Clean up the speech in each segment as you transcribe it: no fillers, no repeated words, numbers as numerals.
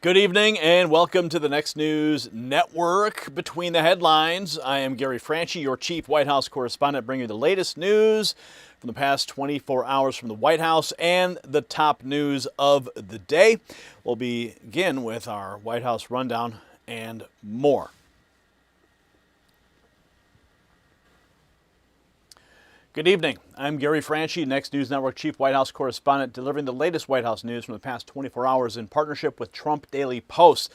Good evening and welcome to the Next News Network. Between the headlines, I am Gary Francesca, your chief White House correspondent, bringing you the latest news from the past 24 hours from the White House and the top news of the day. We'll begin with our White House rundown and more. Good evening. I'm Gary Francesca, Next News Network Chief White House Correspondent, delivering the latest White House news from the past 24 hours in partnership with Trump Daily Post.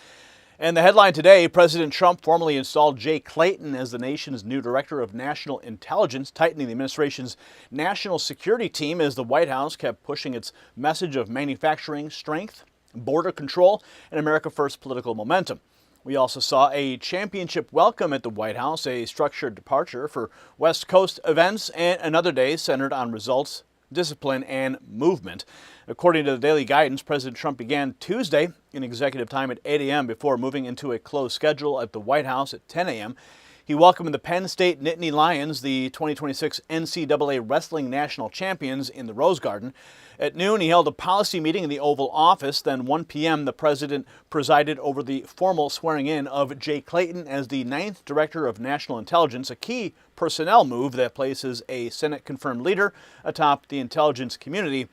And the headline today, President Trump formally installed Jay Clayton as the nation's new Director of National Intelligence, tightening the administration's national security team as the White House kept pushing its message of manufacturing strength, border control, and America First political momentum. We also saw a championship welcome at the White House, a structured departure for West Coast events, and another day centered on results, discipline, and movement. According to the daily guidance, President Trump began Tuesday in executive time at 8 a.m. before moving into a closed schedule at the White House at 10 a.m. He welcomed the Penn State Nittany Lions, the 2026 NCAA Wrestling National Champions, in the Rose Garden. At noon, he held a policy meeting in the Oval Office. Then 1 p.m., the president presided over the formal swearing-in of Jay Clayton as the 9th Director of National Intelligence, a key personnel move that places a Senate-confirmed leader atop the intelligence community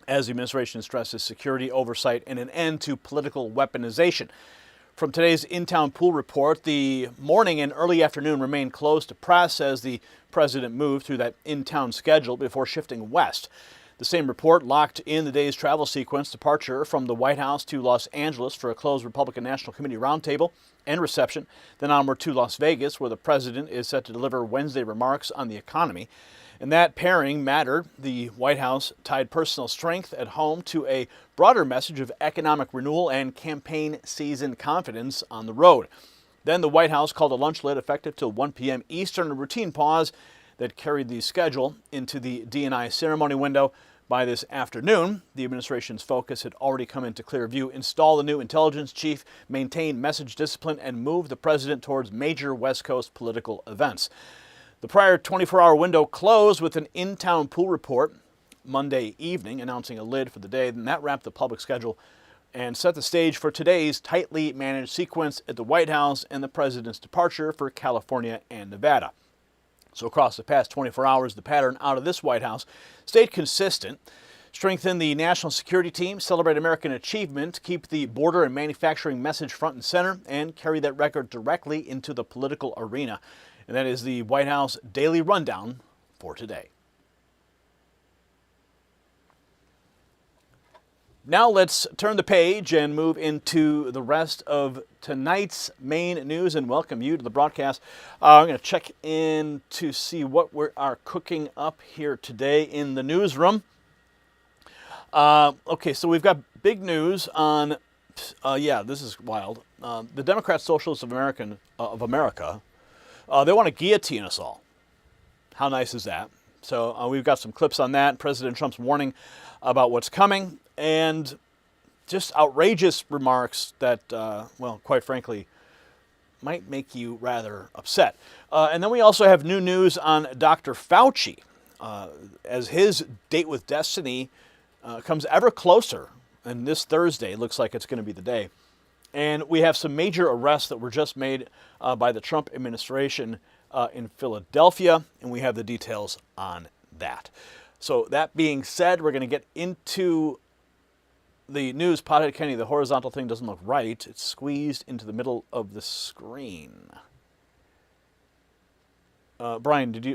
as the administration stresses security oversight and an end to political weaponization. From today's in-town pool report, the morning and early afternoon remained closed to press as the president moved through that in-town schedule before shifting west. The same report locked in the day's travel sequence, departure from the White House to Los Angeles for a closed Republican National Committee roundtable and reception, then onward to Las Vegas, where the president is set to deliver Wednesday remarks on the economy. And that pairing mattered. The White House tied personal strength at home to a broader message of economic renewal and campaign season confidence on the road. Then the White House called a lunch lid effective till 1 p.m. Eastern, a routine pause that carried the schedule into the D&I ceremony window. By this afternoon, the administration's focus had already come into clear view: install the new intelligence chief, maintain message discipline, and move the president towards major West Coast political events. The prior 24-hour window closed with an in-town pool report Monday evening announcing a lid for the day. Then that wrapped the public schedule and set the stage for today's tightly managed sequence at the White House and the president's departure for California and Nevada. So across the past 24 hours, the pattern out of this White House stayed consistent. Strengthen the national security team, celebrate American achievement, keep the border and manufacturing message front and center, and carry that record directly into the political arena. And that is the White House Daily Rundown for today. Now let's turn the page and move into the rest of tonight's main news and welcome you to the broadcast. I'm going to check in to see what we are cooking up here today in the newsroom. Okay, so we've got big news on, this is wild. The Democratic Socialists of America, they want to guillotine us all. How nice is that? So we've got some clips on that. President Trump's warning about what's coming, and just outrageous remarks that, quite frankly, might make you rather upset. And then we also have new news on Dr. Fauci, as his date with destiny comes ever closer. And this Thursday looks like it's going to be the day. And we have some major arrests that were just made by the Trump administration in Philadelphia, and we have the details on that. So that being said, we're going to get into the news. Pothead Kenny, the horizontal thing doesn't look right. It's squeezed into the middle of the screen. Brian, did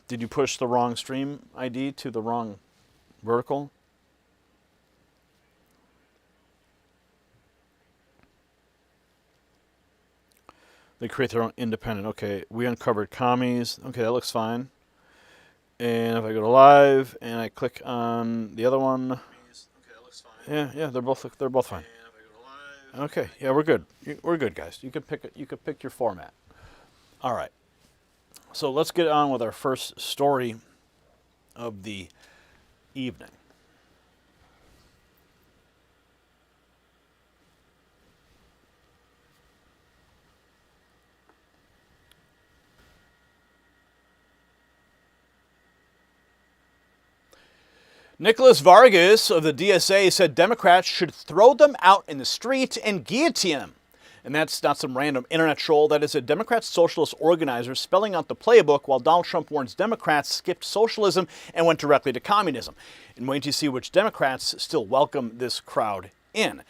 you push the wrong stream ID to the wrong vertical? They create their own independent. Okay, we uncovered commies. Okay, that looks fine. And if I go to live and I click on the other one, okay, that looks fine. Yeah, they're both fine. And if I go to live, okay, yeah, we're good. We're good, guys. You can pick your format. All right. So let's get on with our first story of the evening. Nicolás Vargas of the DSA said Democrats should throw them out in the street and guillotine them. And that's not some random internet troll. That is a Democrat socialist organizer spelling out the playbook while Donald Trump warns Democrats skipped socialism and went directly to communism. And wait to see which Democrats still welcome this crowd in.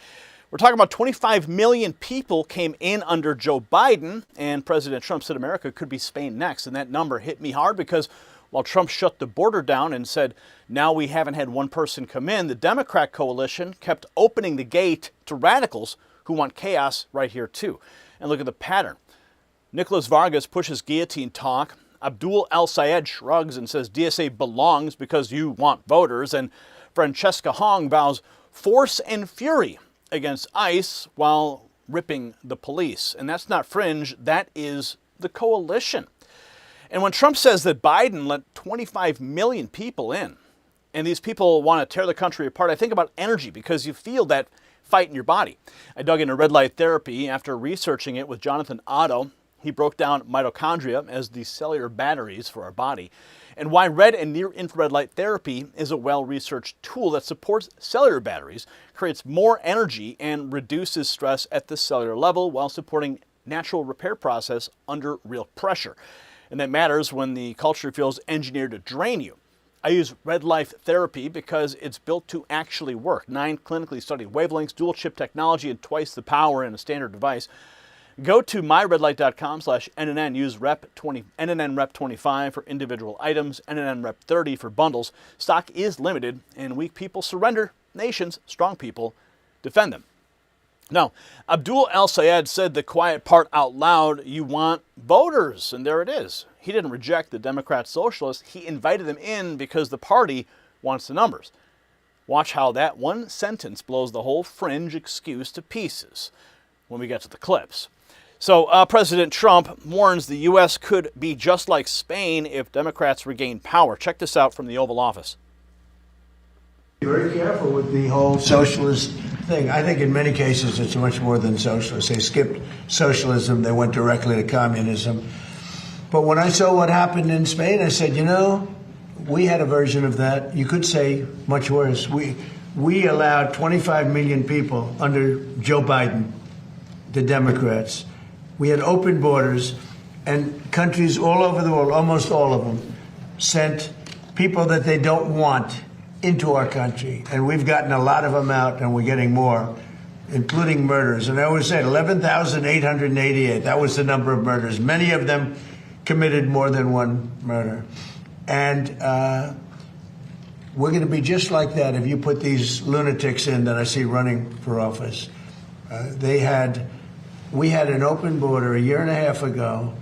We're talking about 25 million people came in under Joe Biden, and President Trump said America could be Spain next. And that number hit me hard because while Trump shut the border down and said, now we haven't had one person come in, the Democrat coalition kept opening the gate to radicals who want chaos right here too. And look at the pattern. Nicolás Vargas pushes guillotine talk. Abdul El-Sayed shrugs and says DSA belongs because you want voters. And Francesca Hong vows force and fury against ICE while ripping the police. And that's not fringe, that is the coalition. And when Trump says that Biden let 25 million people in, and these people want to tear the country apart, I think about energy because you feel that fight in your body. I dug into red light therapy after researching it with Jonathan Otto. He broke down mitochondria as the cellular batteries for our body, and why red and near infrared light therapy is a well-researched tool that supports cellular batteries, creates more energy, and reduces stress at the cellular level while supporting natural repair process under real pressure. And that matters when the culture feels engineered to drain you. I use red light therapy because it's built to actually work. 9 clinically studied wavelengths, dual chip technology, and twice the power in a standard device. Go to myredlight.com/NNN. Use NNN Rep 25 for individual items, NNN Rep 30 for bundles. Stock is limited, and weak people surrender. Nations, strong people, defend them. Now, Abdul El-Sayed said the quiet part out loud, you want voters, and there it is. He didn't reject the Democrat socialists. He invited them in because the party wants the numbers. Watch how that one sentence blows the whole fringe excuse to pieces when we get to the clips. So President Trump warns the U.S. could be just like Spain if Democrats regain power. Check this out from the Oval Office. Be very careful with the whole socialist thing. I think in many cases it's much more than socialist. They skipped socialism, they went directly to communism. But when I saw what happened in Spain, I said, you know, we had a version of that. You could say much worse. We allowed 25 million people under Joe Biden, the Democrats. We had open borders, and countries all over the world, almost all of them, sent people that they don't want into our country. And we've gotten a lot of them out, and we're getting more, including murders. And I always said 11,888. That was the number of murders. Many of them committed more than one murder. And we're going to be just like that if you put these lunatics in that I see running for office. We had an open border a year and a half ago.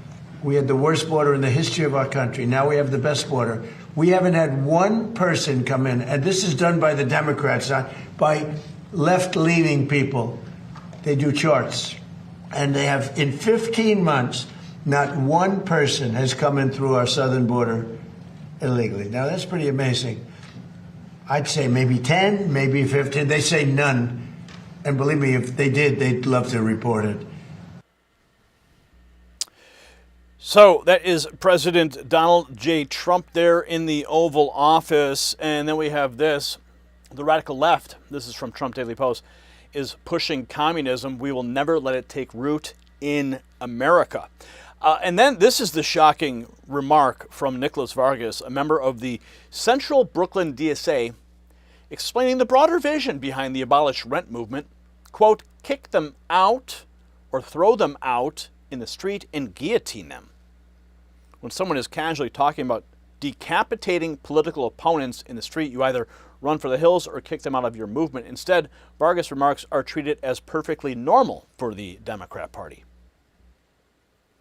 We had the worst border in the history of our country. Now we have the best border. We haven't had one person come in, and this is done by the Democrats, not by left-leaning people. They do charts. And they have, in 15 months, not one person has come in through our southern border illegally. Now, that's pretty amazing. I'd say maybe 10, maybe 15. They say none. And believe me, if they did, they'd love to report it. So that is President Donald J. Trump there in the Oval Office. And then we have this. The radical left, this is from Trump Daily Post, is pushing communism. We will never let it take root in America. And then this is the shocking remark from Nicolás Vargas, a member of the Central Brooklyn DSA, explaining the broader vision behind the abolish rent movement. Quote, kick them out or throw them out in the street and guillotine them. When someone is casually talking about decapitating political opponents in the street, you either run for the hills or kick them out of your movement. Instead, Vargas' remarks are treated as perfectly normal for the Democrat Party.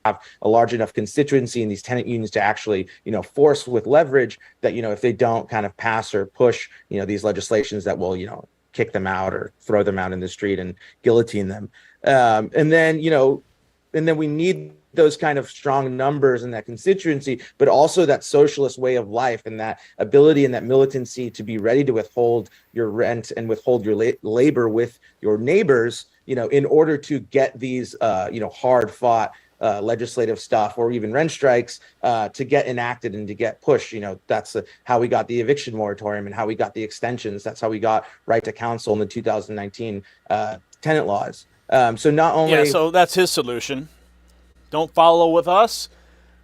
Have a large enough constituency in these tenant unions to actually, force with leverage that, if they don't kind of pass or push, these legislations that will, kick them out or throw them out in the street and guillotine them. And then we need those kind of strong numbers in that constituency, but also that socialist way of life and that ability and that militancy to be ready to withhold your rent and withhold your labor with your neighbors, in order to get these, hard fought legislative stuff or even rent strikes to get enacted and to get pushed. That's how we got the eviction moratorium and how we got the extensions. That's how we got right to counsel in the 2019 tenant laws. So not only... Yeah, so that's his solution. Don't follow with us,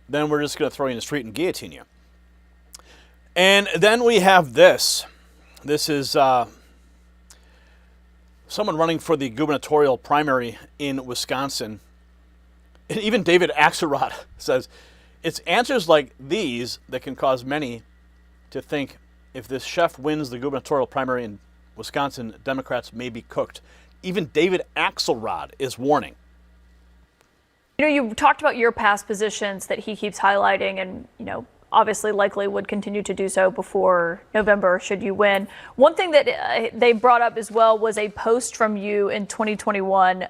then we're just going to throw you in the street and guillotine you. And then we have this. This is someone running for the gubernatorial primary in Wisconsin. And even David Axelrod says, it's answers like these that can cause many to think if this chef wins the gubernatorial primary in Wisconsin, Democrats may be cooked. Even David Axelrod is warning. You talked about your past positions that he keeps highlighting and, obviously likely would continue to do so before November should you win. One thing that they brought up as well was a post from you in 2021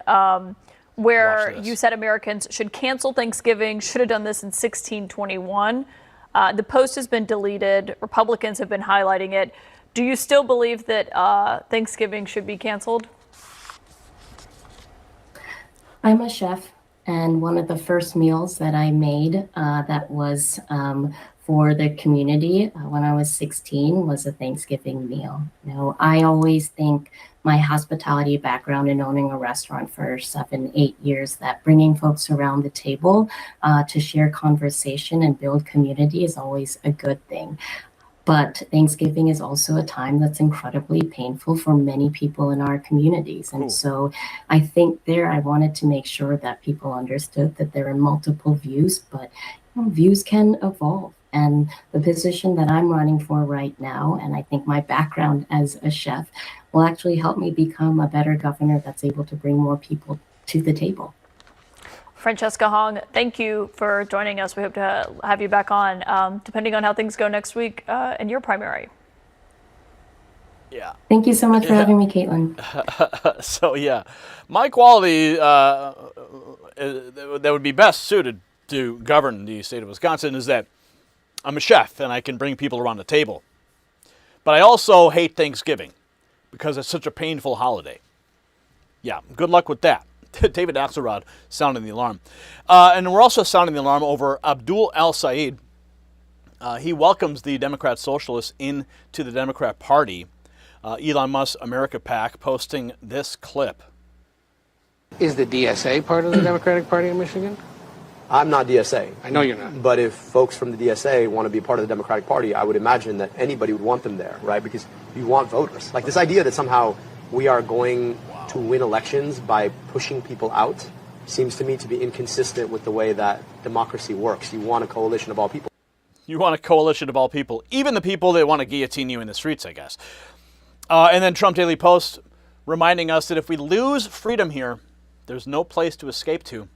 where you said Americans should cancel Thanksgiving, should have done this in 1621. The post has been deleted. Republicans have been highlighting it. Do you still believe that Thanksgiving should be canceled? I'm a chef, and one of the first meals that I made that was for the community when I was 16 was a Thanksgiving meal. I always think my hospitality background in owning a restaurant for 7-8 years, that bringing folks around the table to share conversation and build community is always a good thing. But Thanksgiving is also a time that's incredibly painful for many people in our communities. And so I think I wanted to make sure that people understood that there are multiple views, but views can evolve. And the position that I'm running for right now, and I think my background as a chef, will actually help me become a better governor that's able to bring more people to the table. Francesca Hong, thank you for joining us. We hope to have you back on, depending on how things go next week in your primary. Yeah. Thank you so much for having me, Caitlin. So, my quality that would be best suited to govern the state of Wisconsin is that I'm a chef and I can bring people around the table. But I also hate Thanksgiving because it's such a painful holiday. Yeah, good luck with that. David Axelrod sounding the alarm. And we're also sounding the alarm over Abdul El-Sayed. He welcomes the Democrat Socialists into the Democrat Party. Elon Musk's America PAC posting this clip. Is the DSA part of the Democratic Party in Michigan? I'm not DSA. I know you're not. But if folks from the DSA want to be part of the Democratic Party, I would imagine that anybody would want them there, right? Because you want voters. Like this idea that somehow we are going to win elections by pushing people out seems to me to be inconsistent with the way that democracy works. You want a coalition of all people. You want a coalition of all people, even the people that want to guillotine you in the streets, I guess. And then Trump Daily Post reminding us that if we lose freedom here, there's no place to escape to.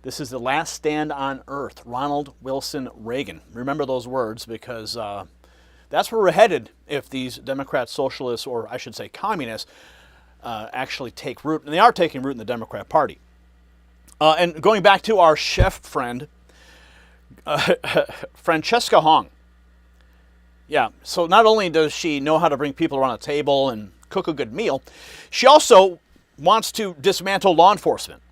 This is the last stand on earth. Ronald Wilson Reagan. Remember those words because that's where we're headed if these Democrat socialists, or I should say communists, actually take root. And they are taking root in the Democrat Party. And going back to our chef friend, Francesca Hong. Yeah, so not only does she know how to bring people around a table and cook a good meal, she also wants to dismantle law enforcement.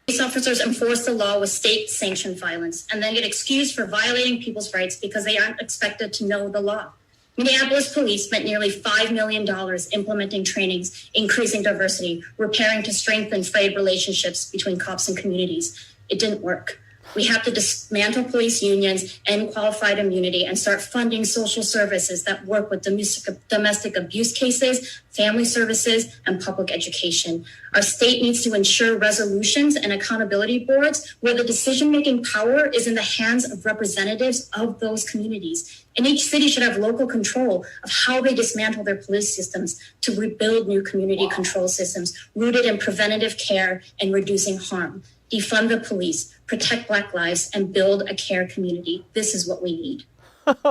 Police officers enforce the law with state-sanctioned violence and then get excused for violating people's rights because they aren't expected to know the law. Minneapolis police spent nearly $5 million implementing trainings, increasing diversity, repairing to strengthen frayed relationships between cops and communities. It didn't work. We have to dismantle police unions, end qualified immunity, and start funding social services that work with domestic abuse cases, family services, and public education. Our state needs to ensure resolutions and accountability boards where the decision-making power is in the hands of representatives of those communities. And each city should have local control of how they dismantle their police systems to rebuild new community control systems rooted in preventative care and reducing harm. Defund the police, protect Black lives, and build a care community. This is what we need.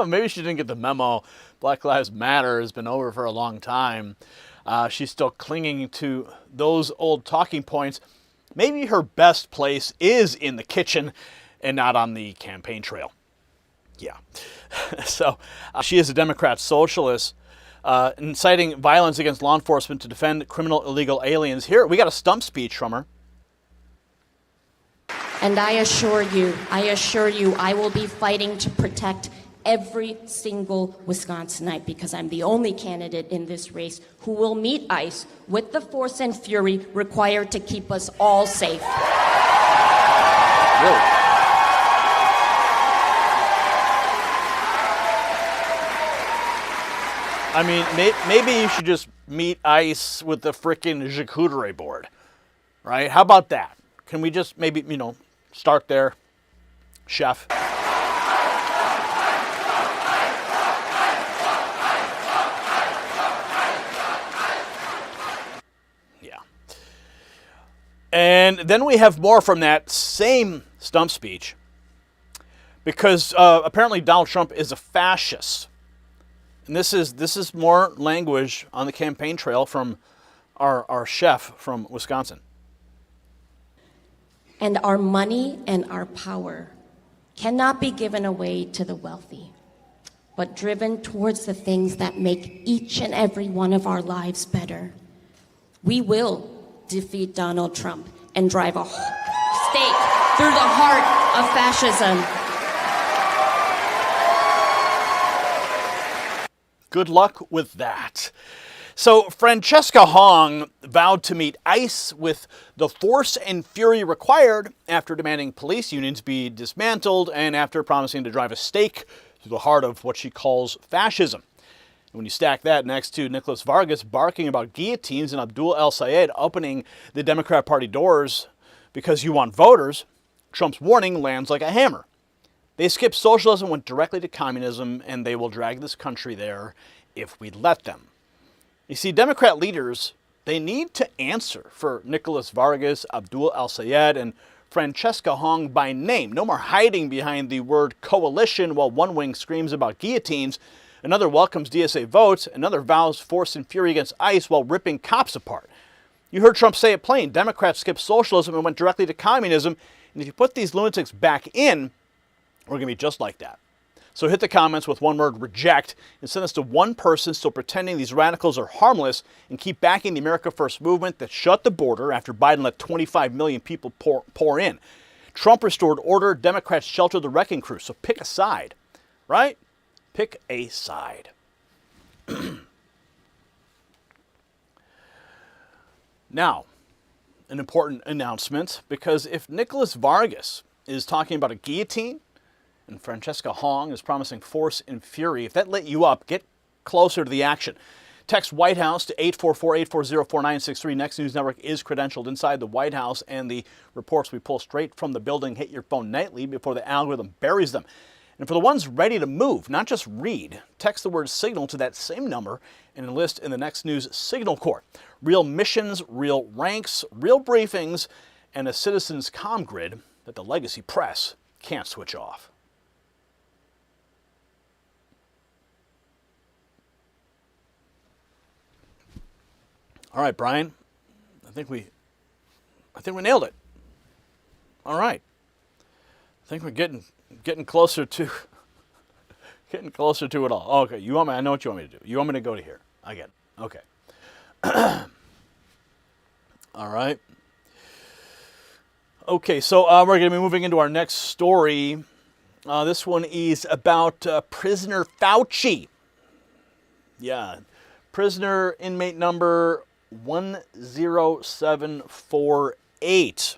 Maybe she didn't get the memo. Black Lives Matter has been over for a long time. She's still clinging to those old talking points. Maybe her best place is in the kitchen and not on the campaign trail. Yeah. So she is a Democrat socialist, inciting violence against law enforcement to defend criminal illegal aliens. Here, we got a stump speech from her. And I assure you, I will be fighting to protect every single Wisconsinite because I'm the only candidate in this race who will meet ICE with the force and fury required to keep us all safe. Really? I mean, maybe you should just meet ICE with the frickin' charcuterie board, right? How about that? Can we just maybe, start there, chef? Yeah. And then we have more from that same stump speech, because apparently Donald Trump is a fascist. And this is more language on the campaign trail from our chef from Wisconsin. And our money and our power cannot be given away to the wealthy, but driven towards the things that make each and every one of our lives better. We will defeat Donald Trump and drive a stake through the heart of fascism. Good luck with that. So Francesca Hong vowed to meet ICE with the force and fury required after demanding police unions be dismantled and after promising to drive a stake through the heart of what she calls fascism. And when you stack that next to Nicolás Vargas barking about guillotines and Abdul El-Sayed opening the Democrat Party doors because you want voters, Trump's warning lands like a hammer. They skipped socialism, went directly to communism, and they will drag this country there if we let them. You see, Democrat leaders, they need to answer for Nicolás Vargas, Abdul El-Sayed, and Francesca Hong by name. No more hiding behind the word coalition while one wing screams about guillotines, another welcomes DSA votes, another vows force and fury against ICE while ripping cops apart. You heard Trump say it plain. Democrats skipped socialism and went directly to communism, and if you put these lunatics back in, we're going to be just like that. So hit the comments with one word, reject, and send this to one person still pretending these radicals are harmless and keep backing the America First movement that shut the border after Biden let 25 million people pour in. Trump restored order, Democrats sheltered the wrecking crew. So pick a side, right? Pick a side. Now, an important announcement, because if Nicolás Vargas is talking about a guillotine, and Francesca Hong is promising force and fury, if that lit you up, get closer to the action. Text White House to 844-840-4963. Next News Network is credentialed inside the White House, and the reports we pull straight from the building hit your phone nightly before the algorithm buries them. And for the ones ready to move, not just read, text the word signal to that same number and enlist in the Next News Signal Corps. Real missions, real ranks, real briefings, and a citizen's comm grid that the legacy press can't switch off. All right, Brian. I think we nailed it. All right. I think we're getting closer to it all. Okay, I know what you want me to do. You want me to go to here. I get it. Okay. All right. Okay, so we're going to be moving into our next story. This one is about prisoner Fauci. Yeah. Prisoner inmate number 10748.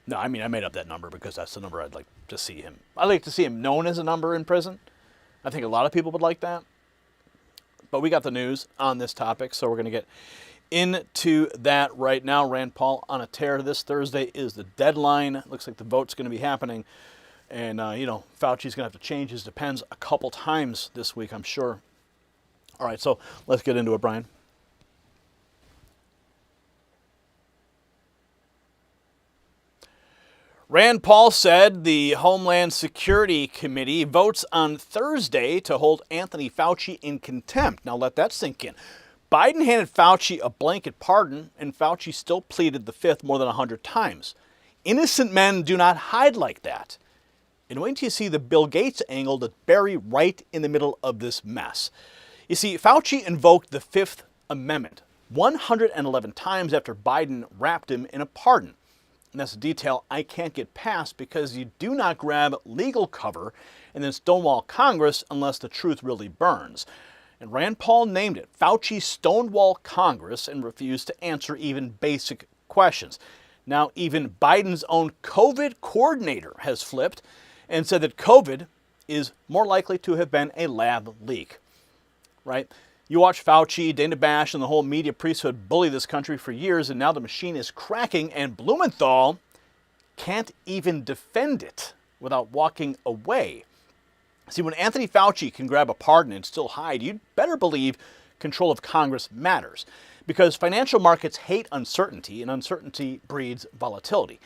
No, I mean, I made up that number because that's the number I'd like to see him. I'd like to see him known as a number in prison. I think a lot of people would like that. But we got the news on this topic, so we're going to get into that right now. Rand Paul on a tear. This Thursday is the deadline. Looks like the vote's going to be happening. And, Fauci's going to have to change his depends a couple times this week, I'm sure. All right, so let's get into it, Brian. Rand Paul said the Homeland Security Committee votes on Thursday to hold Anthony Fauci in contempt. Now let that sink in. Biden handed Fauci a blanket pardon, and Fauci still pleaded the fifth more than 100 times. Innocent men do not hide like that. And wait till you see the Bill Gates angle that's buried right in the middle of this mess. You see, Fauci invoked the Fifth Amendment 111 times after Biden wrapped him in a pardon. And that's a detail I can't get past because you do not grab legal cover and then stonewall Congress unless the truth really burns. And Rand Paul named it Fauci Stonewall Congress and refused to answer even basic questions. Now, even Biden's own COVID coordinator has flipped and said that COVID is more likely to have been a lab leak. Right? You watch Fauci, Dana Bash, and the whole media priesthood bully this country for years, and now the machine is cracking, and Blumenthal can't even defend it without walking away. See, when Anthony Fauci can grab a pardon and still hide, you'd better believe control of Congress matters, because financial markets hate uncertainty, and uncertainty breeds volatility.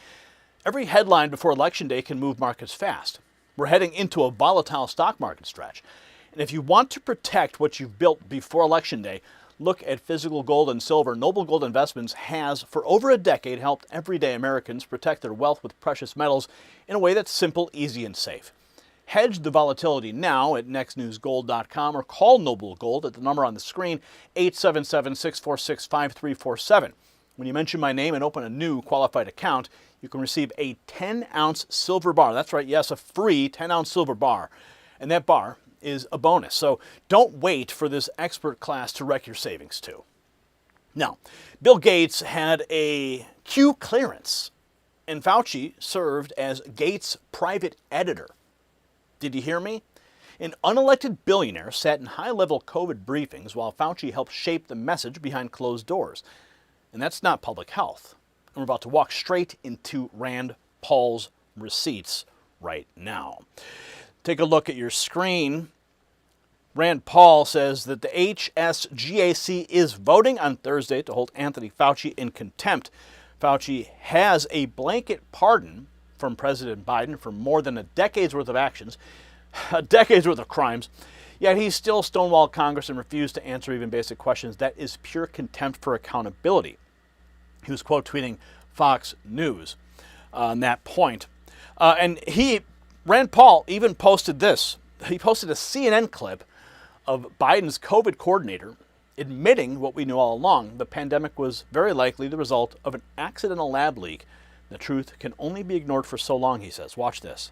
Every headline before Election Day can move markets fast. We're heading into a volatile stock market stretch. And if you want to protect what you've built before Election Day, look at physical gold and silver. Noble Gold Investments has, for over a decade, helped everyday Americans protect their wealth with precious metals in a way that's simple, easy, and safe. Hedge the volatility now at nextnewsgold.com or call Noble Gold at the number on the screen, 877-646-5347. When you mention my name and open a new qualified account, you can receive a 10-ounce silver bar. That's right, yes, a free 10-ounce silver bar. And that bar is a bonus. So don't wait for this expert class to wreck your savings too. Now, Bill Gates had a Q clearance, and Fauci served as Gates' private editor. Did you hear me? An unelected billionaire sat in high-level COVID briefings while Fauci helped shape the message behind closed doors. And that's not public health. And we're about to walk straight into Rand Paul's receipts right now. Take a look at your screen. Rand Paul says that the HSGAC is voting on Thursday to hold Anthony Fauci in contempt. Fauci has a blanket pardon from President Biden for more than a decade's worth of actions, a decade's worth of crimes, yet he still stonewalled Congress and refused to answer even basic questions. That is pure contempt for accountability. He was quote tweeting Fox News on that point. Rand Paul even posted this. He posted a CNN clip of Biden's COVID coordinator admitting what we knew all along. The pandemic was very likely the result of an accidental lab leak. The truth can only be ignored for so long, he says. Watch this.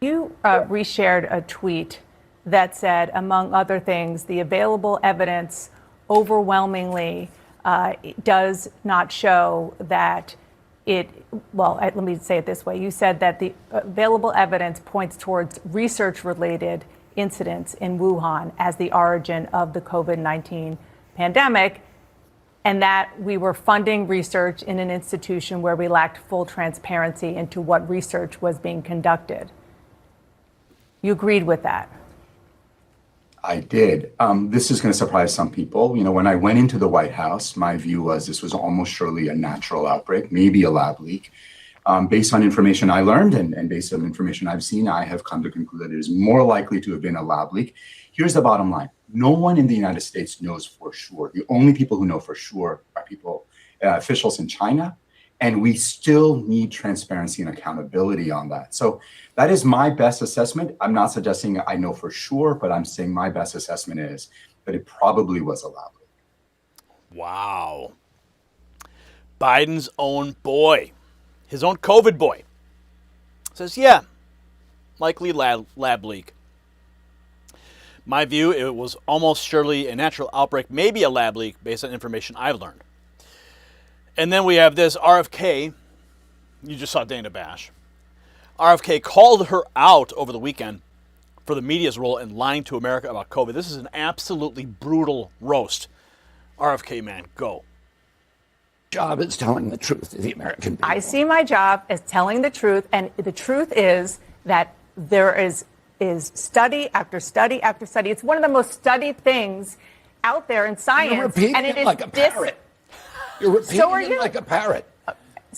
You reshared a tweet that said, among other things, the available evidence overwhelmingly does not show that let me say it this way. You said that the available evidence points towards research-related incidents in Wuhan as the origin of the COVID-19 pandemic, and that we were funding research in an institution where we lacked full transparency into what research was being conducted. You agreed with that? I did. This is going to surprise some people. You know, when I went into the White House, my view was this was almost surely a natural outbreak, maybe a lab leak. Based on information I learned and based on information I've seen, I have come to conclude that it is more likely to have been a lab leak. Here's the bottom line. No one in the United States knows for sure. The only people who know for sure are officials in China. And we still need transparency and accountability on that. So that is my best assessment. I'm not suggesting I know for sure, but I'm saying my best assessment is that it probably was a lab leak. Wow. Biden's own boy, his own COVID boy, says, yeah, likely lab leak. My view, it was almost surely a natural outbreak, maybe a lab leak based on information I've learned. And then we have this RFK. You just saw Dana Bash. RFK called her out over the weekend for the media's role in lying to America about COVID. This is an absolutely brutal roast. RFK, man, go. Job is telling the truth to the American people. I see my job as telling the truth, and the truth is that there is study after study after study. It's one of the most studied things out there in science. You're repeating and it it like a parrot. You're repeating it like a parrot.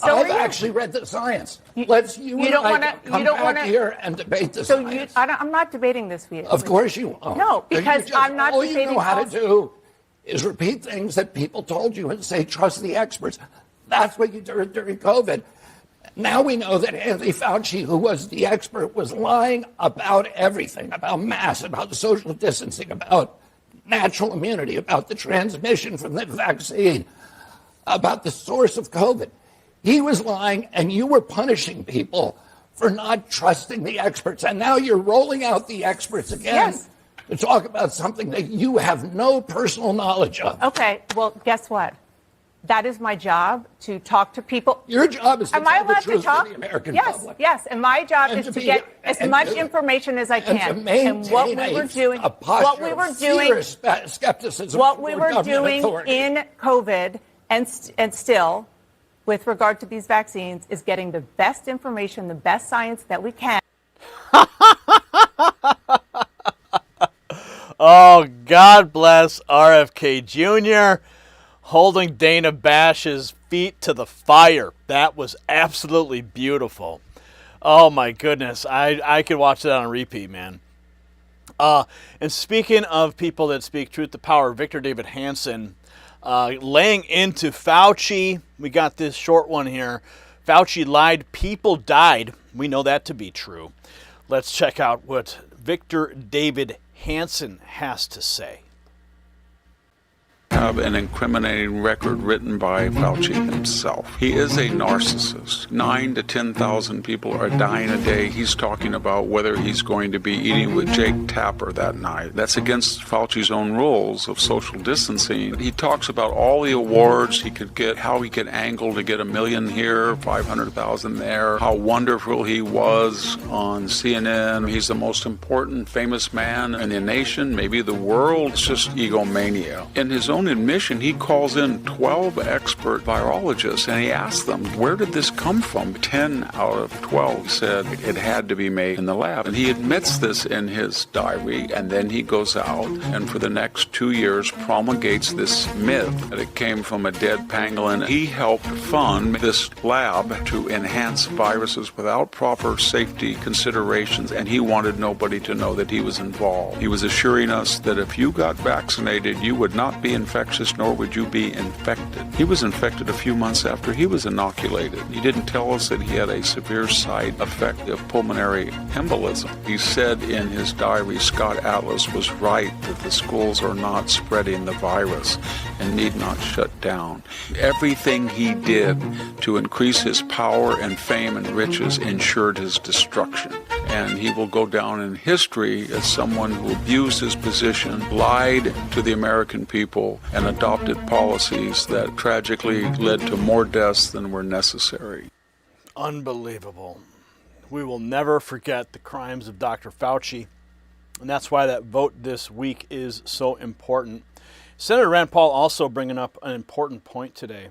I've actually read the science. You don't want to come back here and debate the science. I'm not debating this with you. Of course you won't. No, because I'm not all debating. All you know how to do is repeat things that people told you and say, trust the experts. That's what you did during COVID. Now we know that Anthony Fauci, who was the expert, was lying about everything, about masks, about social distancing, about natural immunity, about the transmission from the vaccine, about the source of COVID. He was lying, and you were punishing people for not trusting the experts. And now you're rolling out the experts again to talk about something that you have no personal knowledge of. Okay, well, guess what? That is my job, to talk to people. Your job is to Am I tell the allowed truth to talk? to the American Yes, public. yes. And my job And is to to be- get as and much to- information as I And to can. maintain what we were doing, a posture what we were of doing, fierce skepticism what we toward were government doing authority. in COVID and still, with regard to these vaccines, is getting the best information, the best science that we can. Oh, God bless RFK Jr. holding Dana Bash's feet to the fire. That was absolutely beautiful. Oh, my goodness. I could watch that on repeat, man. And speaking of people that speak truth to power, Victor David Hansen laying into Fauci. We got this short one here. Fauci lied. People died. We know that to be true. Let's check out what Victor David Hansen has to say. Have an incriminating record written by Fauci himself. He is a narcissist. 9,000 to 10,000 people are dying a day. He's talking about whether he's going to be eating with Jake Tapper that night. That's against Fauci's own rules of social distancing. He talks about all the awards he could get, how he could angle to get 1 million here, 500,000 there, how wonderful he was on CNN. He's the most important, famous man in the nation, maybe the world. It's just egomania. In his own admission, he calls in 12 expert virologists and he asks them, where did this come from? 10 out of 12 said it had to be made in the lab. And he admits this in his diary, and then he goes out and for the next 2 years promulgates this myth that it came from a dead pangolin. He helped fund this lab to enhance viruses without proper safety considerations, and he wanted nobody to know that he was involved. He was assuring us that if you got vaccinated, you would not be infectious, nor would you be infected. He was infected a few months after he was inoculated. He didn't tell us that he had a severe side effect of pulmonary embolism. He said in his diary, Scott Atlas was right that the schools are not spreading the virus and need not shut down. Everything he did to increase his power and fame and riches ensured his destruction. And he will go down in history as someone who abused his position, lied to the American people, and adopted policies that tragically led to more deaths than were necessary. Unbelievable. We will never forget the crimes of Dr. Fauci, and that's why that vote this week is so important. Senator Rand Paul also bringing up an important point today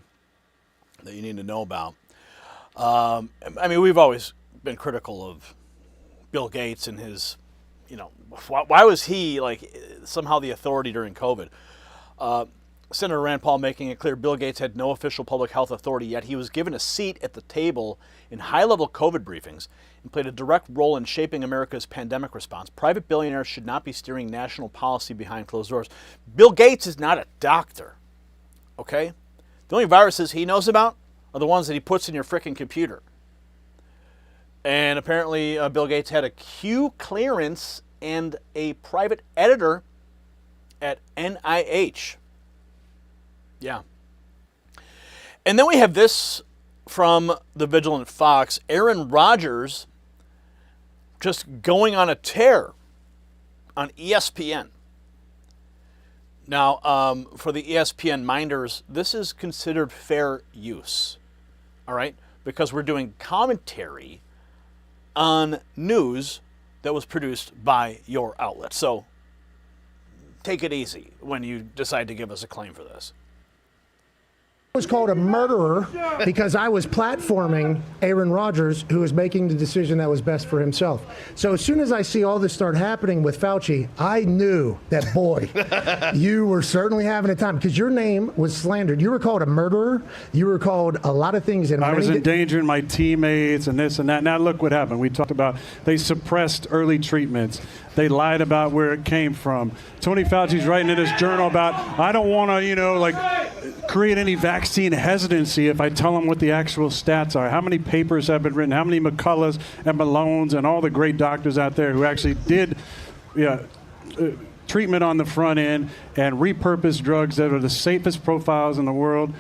that you need to know about. I mean, we've always been critical of Bill Gates and his, why was he like somehow the authority during COVID? Senator Rand Paul making it clear Bill Gates had no official public health authority, yet he was given a seat at the table in high-level COVID briefings and played a direct role in shaping America's pandemic response. Private billionaires should not be steering national policy behind closed doors. Bill Gates is not a doctor, okay? The only viruses he knows about are the ones that he puts in your frickin' computer. And apparently Bill Gates had a Q clearance and a private editor at NIH. Yeah. And then we have this from the Vigilant Fox. Aaron Rodgers just going on a tear on ESPN. Now, for the ESPN minders, this is considered fair use. All right? Because we're doing commentary on news that was produced by your outlet. So take it easy when you decide to give us a claim for this. I was called a murderer because I was platforming Aaron Rodgers, who was making the decision that was best for himself. So as soon as I see all this start happening with Fauci, I knew that, boy, you were certainly having a time because your name was slandered. You were called a murderer. You were called a lot of things. I was endangering my teammates and this and that. Now look what happened. We talked about they suppressed early treatments. They lied about where it came from. Tony Fauci's writing in his journal about, I don't want to, create any vaccine hesitancy if I tell them what the actual stats are. How many papers have been written? How many McCulloughs and Malones and all the great doctors out there who actually did treatment on the front end and repurposed drugs that are the safest profiles in the world.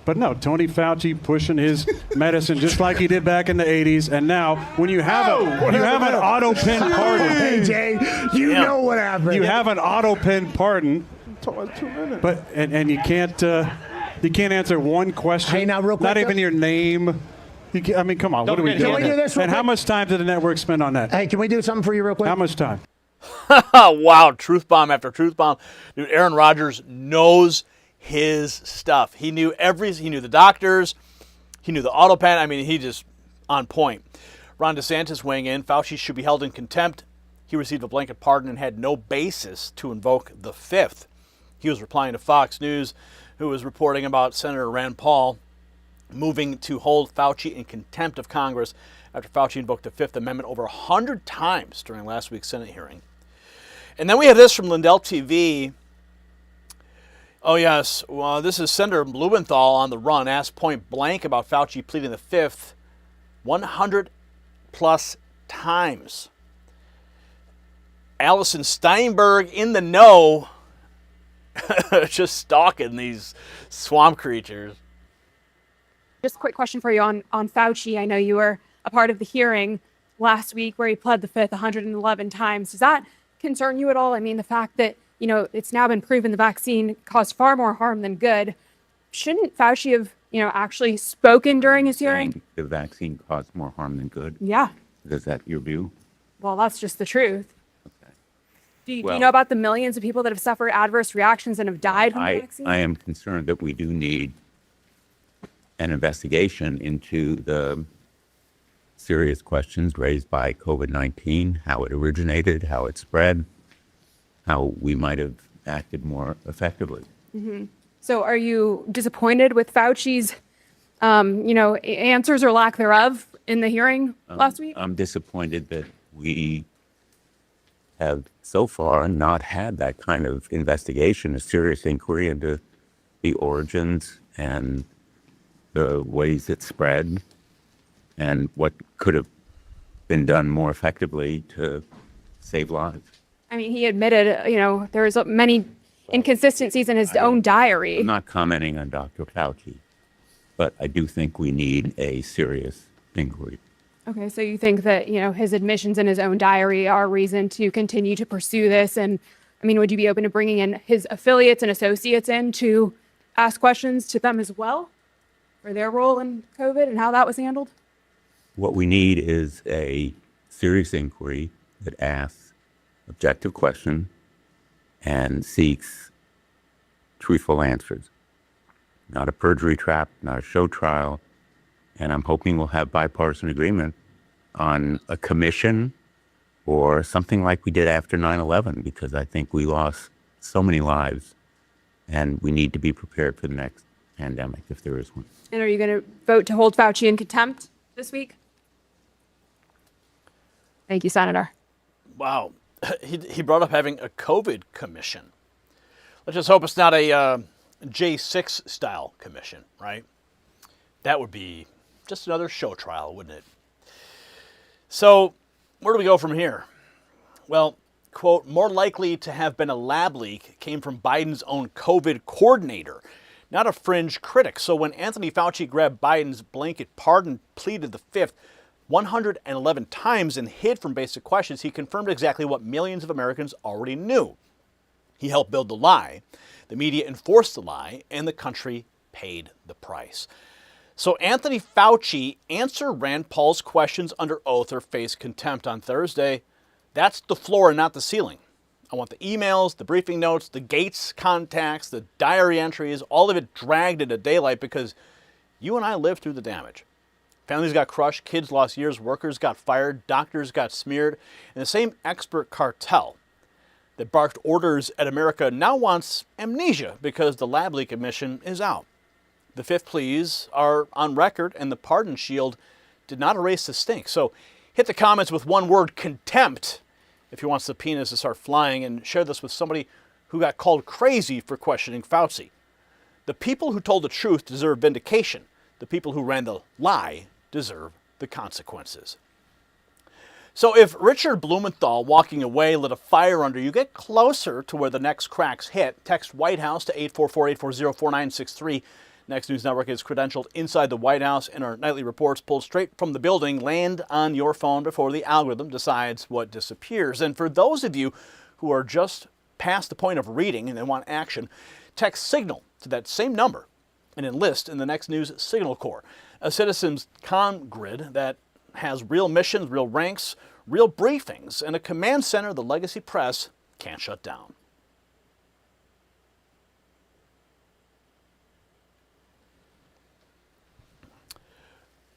But no, Tony Fauci pushing his medicine just like he did back in the 80s. And now, when you have an auto pen pardon. Hey, Jay, you know what happened. You have an auto pen pardon. But and you can't answer one question. Hey, now real quick, not even your name. I mean, come on. What are we doing? Can we do this real And how quick? much time did the network spend on that? Hey, can we do something for you real quick? How much time? Wow, truth bomb after truth bomb. Dude, Aaron Rodgers knows his stuff. He knew the doctors, he knew the auto pen. I mean, he just on point. Ron DeSantis weighing in, Fauci should be held in contempt. He received a blanket pardon and had no basis to invoke the fifth. He was replying to Fox News, who was reporting about Senator Rand Paul moving to hold Fauci in contempt of Congress after Fauci invoked the Fifth Amendment over 100 times during last week's Senate hearing. And then we have this from Lindell TV. Oh, yes. Well, this is Senator Blumenthal on the run, asked point blank about Fauci pleading the Fifth 100 plus times. Allison Steinberg in the know, just stalking these swamp creatures. Just a quick question for you on Fauci. I know you were a part of the hearing last week where he pled the Fifth 111 times. Does that concern you at all? I mean, the fact that, it's now been proven the vaccine caused far more harm than good. Shouldn't Fauci have, actually spoken during his hearing? The vaccine caused more harm than good? Yeah. Is that your view? Well, that's just the truth. Okay. Do you know about the millions of people that have suffered adverse reactions and have died from the vaccine? I am concerned that we do need an investigation into the serious questions raised by COVID-19, how it originated, how it spread, how we might have acted more effectively. Mm-hmm. So are you disappointed with Fauci's, answers or lack thereof in the hearing last week? I'm disappointed that we have so far not had that kind of investigation, a serious inquiry into the origins and the ways it spread and what could have been done more effectively to save lives. I mean, he admitted, there's many inconsistencies in his own diary. I'm not commenting on Dr. Fauci, but I do think we need a serious inquiry. Okay, so you think that, his admissions in his own diary are reason to continue to pursue this? And, would you be open to bringing in his affiliates and associates in to ask questions to them as well for their role in COVID and how that was handled? What we need is a serious inquiry that asks objective questions and seeks truthful answers. Not a perjury trap, not a show trial. And I'm hoping we'll have bipartisan agreement on a commission or something like we did after 9/11, because I think we lost so many lives and we need to be prepared for the next pandemic if there is one. And are you going to vote to hold Fauci in contempt this week? Thank you, Senator. Wow. He brought up having a COVID commission. Let's just hope it's not a J6 style commission, right? That would be just another show trial, wouldn't it? So where do we go from here? Well, quote, more likely to have been a lab leak came from Biden's own COVID coordinator, not a fringe critic. So when Anthony Fauci grabbed Biden's blanket pardon, pleaded the Fifth 111 times and hid from basic questions, he confirmed exactly what millions of Americans already knew. He helped build the lie, the media enforced the lie, and the country paid the price. So Anthony Fauci answer Rand Paul's questions under oath or face contempt on Thursday. That's the floor and not the ceiling. I want the emails, the briefing notes, the Gates contacts, the diary entries, all of it dragged into daylight because you and I lived through the damage. Families got crushed, kids lost years, workers got fired, doctors got smeared, and the same expert cartel that barked orders at America now wants amnesia because the lab leak admission is out. The Fifth pleas are on record, and the pardon shield did not erase the stink. So hit the comments with one word, contempt, if you want subpoenas to start flying, and share this with somebody who got called crazy for questioning Fauci. The people who told the truth deserve vindication. The people who ran the lie deserve the consequences. So if Richard Blumenthal walking away lit a fire under you, get closer to where the next cracks hit. Text White House to 844-840-4963. Next News Network is credentialed inside the White House, and our nightly reports pulled straight from the building land on your phone before the algorithm decides what disappears. And for those of you who are just past the point of reading and they want action, text SIGNAL to that same number and enlist in the Next News Signal Corps, a citizens' comm grid that has real missions, real ranks, real briefings, and a command center the legacy press can't shut down.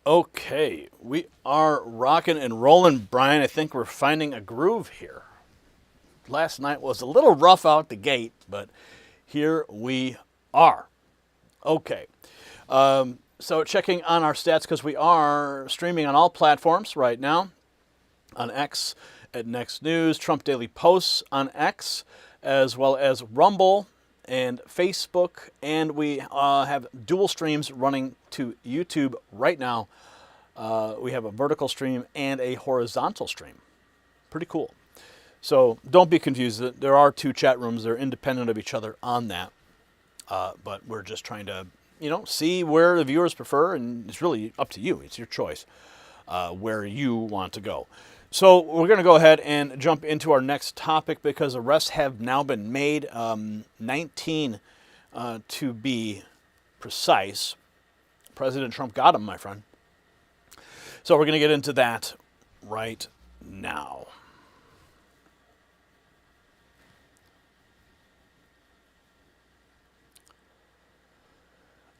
Okay, we are rocking and rolling, Brian. I think we're finding a groove here. Last night was a little rough out the gate, but here we are. Okay, so checking on our stats, because we are streaming on all platforms right now. On X at Next News, Trump Daily Posts on X, as well as Rumble and Facebook, and we have dual streams running to YouTube right now. We have a vertical stream and a horizontal stream. Pretty cool. So don't be confused. There are two chat rooms. They're independent of each other on that. But we're just trying to, see where the viewers prefer, and it's really up to you. It's your choice where you want to go. So we're going to go ahead and jump into our next topic because arrests have now been made, 19 to be precise. President Trump got them, my friend. So we're going to get into that right now.